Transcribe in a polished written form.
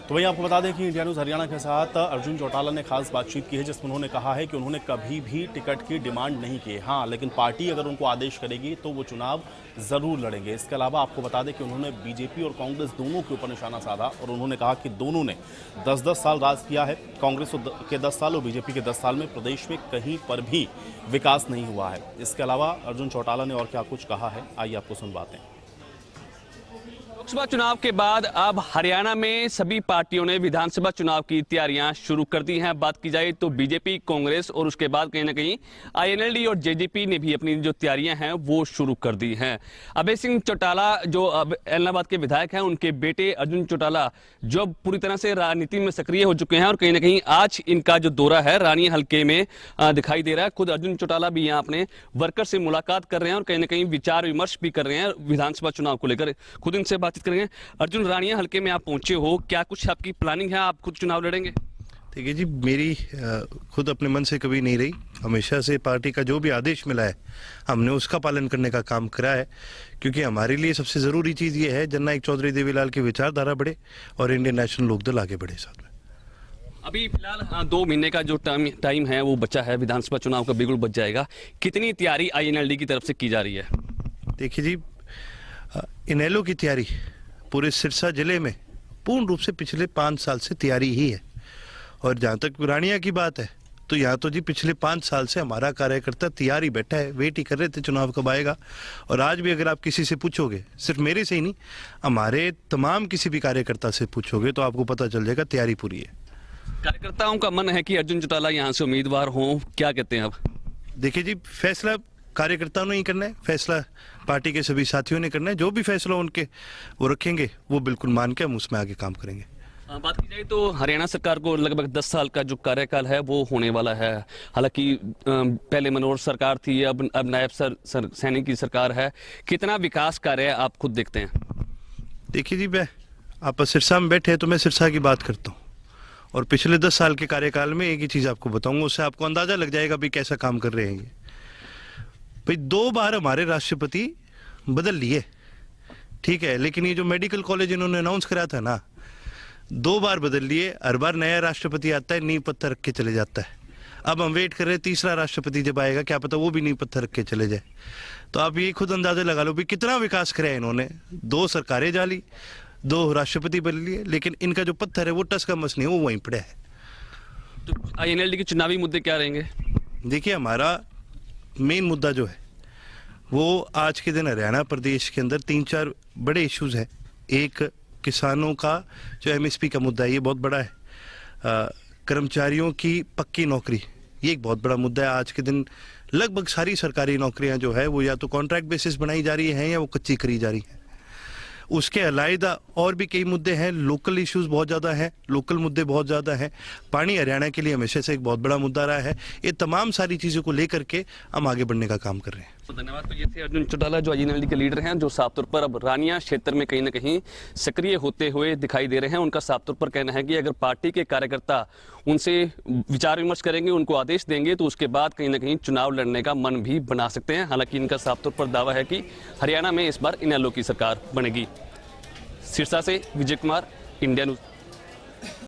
तो वहीं आपको बता दें कि इंडिया न्यूज़ हरियाणा के साथ अर्जुन चौटाला ने खास बातचीत की है, जिसमें उन्होंने कहा है कि उन्होंने कभी भी टिकट की डिमांड नहीं की। हाँ, लेकिन पार्टी अगर उनको आदेश करेगी तो वो चुनाव ज़रूर लड़ेंगे। इसके अलावा आपको बता दें कि उन्होंने बीजेपी और कांग्रेस दोनों के ऊपर निशाना साधा और उन्होंने कहा कि दोनों ने 10-10 साल राज किया है। कांग्रेस के 10 साल और बीजेपी के 10 साल में प्रदेश में कहीं पर भी विकास नहीं हुआ है। इसके अलावा अर्जुन चौटाला ने और क्या कुछ कहा है, आइए आपको सुनवाते हैं। लोकसभा चुनाव के बाद अब हरियाणा में सभी पार्टियों ने विधानसभा चुनाव की तैयारियां शुरू कर दी हैं। बात की जाए तो बीजेपी, कांग्रेस और उसके बाद कहीं ना कहीं आईएनएलडी और जेजेपी ने भी अपनी जो तैयारियां हैं वो शुरू कर दी हैं। अभय सिंह चौटाला जो अब एलनाबाद के विधायक हैं, उनके बेटे अर्जुन चौटाला जो पूरी तरह से राजनीति में सक्रिय हो चुके हैं और कहीं ना कहीं आज इनका जो दौरा है रानी हल्के में दिखाई दे रहा है। खुद अर्जुन चौटाला भी यहाँ अपने वर्कर से मुलाकात कर रहे हैं और कहीं ना कहीं विचार विमर्श भी कर रहे हैं विधानसभा चुनाव को लेकर। खुद इनसे बातचीत करेंगे। अर्जुन, रानिया हल्के में आप पहुंचे हो, क्या कुछ आपकी प्लानिंग है? आप खुद चुनाव लड़ेंगे? ठीक है जी, मेरी खुद अपने मन से कभी नहीं रही। हमेशा से पार्टी का जो भी आदेश मिला है हमने उसका पालन करने का काम करा है, क्योंकि हमारे लिए सबसे ज़रूरी चीज़ ये है जननायक चौधरी देवीलाल की विचारधारा बढ़े और इंडियन नेशनल लोकदल आगे बढ़े। साथ में अभी फिलहाल 2 महीने का जो टाइम है वो बचा है, विधानसभा चुनाव का बिल्कुल बच जाएगा। कितनी तैयारी आईएनएलडी की तरफ से की जा रही है? देखिए जी, इनेलो की तैयारी पूरे सिरसा जिले में पूर्ण रूप से पिछले 5 साल से तैयारी ही है। और जहाँ तक रानिया की बात है तो यहाँ तो जी पिछले 5 साल से हमारा कार्यकर्ता तैयार ही बैठा है, वेट ही कर रहे थे चुनाव कब आएगा। और आज भी अगर आप किसी से पूछोगे, सिर्फ मेरे से ही नहीं, हमारे तमाम किसी भी कार्यकर्ता से पूछोगे तो आपको पता चल जाएगा तैयारी पूरी है। कार्यकर्ताओं का मन है कि अर्जुन चौटाला यहाँ से उम्मीदवार हों, क्या कहते हैं आप? देखिए जी, फैसला कार्यकर्ताओं ने ही करना है, फैसला पार्टी के सभी साथियों ने करना है। जो भी फैसला उनके वो रखेंगे वो बिल्कुल मान के हम उसमें आगे काम करेंगे। बात की जाए तो हरियाणा सरकार को लगभग 10 साल का जो कार्यकाल है वो होने वाला है। हालांकि पहले मनोहर सरकार थी, अब नायब सैनी की सरकार है। कितना विकास कार्य आप खुद देखते हैं? देखिए जी, मैं आप सिरसा में बैठे हैं तो मैं सिरसा की बात करता हूँ और पिछले 10 साल के कार्यकाल में एक ही चीज़ आपको बताऊंगा, उससे आपको अंदाजा लग जाएगा भी कैसा काम कर रहे हैं ये। भाई 2 बार हमारे राष्ट्रपति बदल लिए, ठीक है, लेकिन ये जो मेडिकल कॉलेज इन्होंने अनाउंस कराया था ना, 2 बार बदल लिए। हर बार नया राष्ट्रपति आता है, नींव पत्थर रख के चले जाता है। अब हम वेट कर रहे हैं तीसरा राष्ट्रपति जब आएगा, क्या पता वो भी नींव पत्थर रख के चले जाए। तो आप ये खुद अंदाजा लगा लो भी कितना विकास कराया इन्होंने। 2 सरकारें जाली, 2 राष्ट्रपति बदल लिए, लेकिन इनका जो पत्थर है वो टस का मस नहीं, वो वहीं पड़ा है। तो आईएनएलडी के चुनावी मुद्दे क्या रहेंगे? देखिए, हमारा मेन मुद्दा जो है वो आज के दिन हरियाणा प्रदेश के अंदर 3-4 बड़े इश्यूज हैं। एक, किसानों का जो एमएसपी का मुद्दा है, ये बहुत बड़ा है। कर्मचारियों की पक्की नौकरी, ये एक बहुत बड़ा मुद्दा है। आज के दिन लगभग सारी सरकारी नौकरियां जो है वो या तो कॉन्ट्रैक्ट बेसिस बनाई जा रही हैं या वो कच्ची करी जा रही हैं। उसके अलावा और भी कई मुद्दे हैं, लोकल इश्यूज बहुत ज़्यादा हैं, लोकल मुद्दे बहुत ज़्यादा हैं। पानी हरियाणा के लिए हमेशा से एक बहुत बड़ा मुद्दा रहा है। ये तमाम सारी चीज़ों को लेकर के हम आगे बढ़ने का काम कर रहे हैं। तो धन्यवाद। तो ये थे अर्जुन चौटाला जो आईएनएलडी के लीडर हैं, जो साफ तौर पर अब रानिया क्षेत्र में कहीं ना कहीं सक्रिय होते हुए दिखाई दे रहे हैं। उनका साफ तौर पर कहना है कि अगर पार्टी के कार्यकर्ता उनसे विचार विमर्श करेंगे, उनको आदेश देंगे, तो उसके बाद कहीं ना कहीं चुनाव लड़ने का मन भी बना सकते हैं। हालांकि इनका साफ तौर पर दावा है कि हरियाणा में इस बार इनेलो की सरकार बनेगी। सिरसा से विजय कुमार, इंडिया न्यूज़।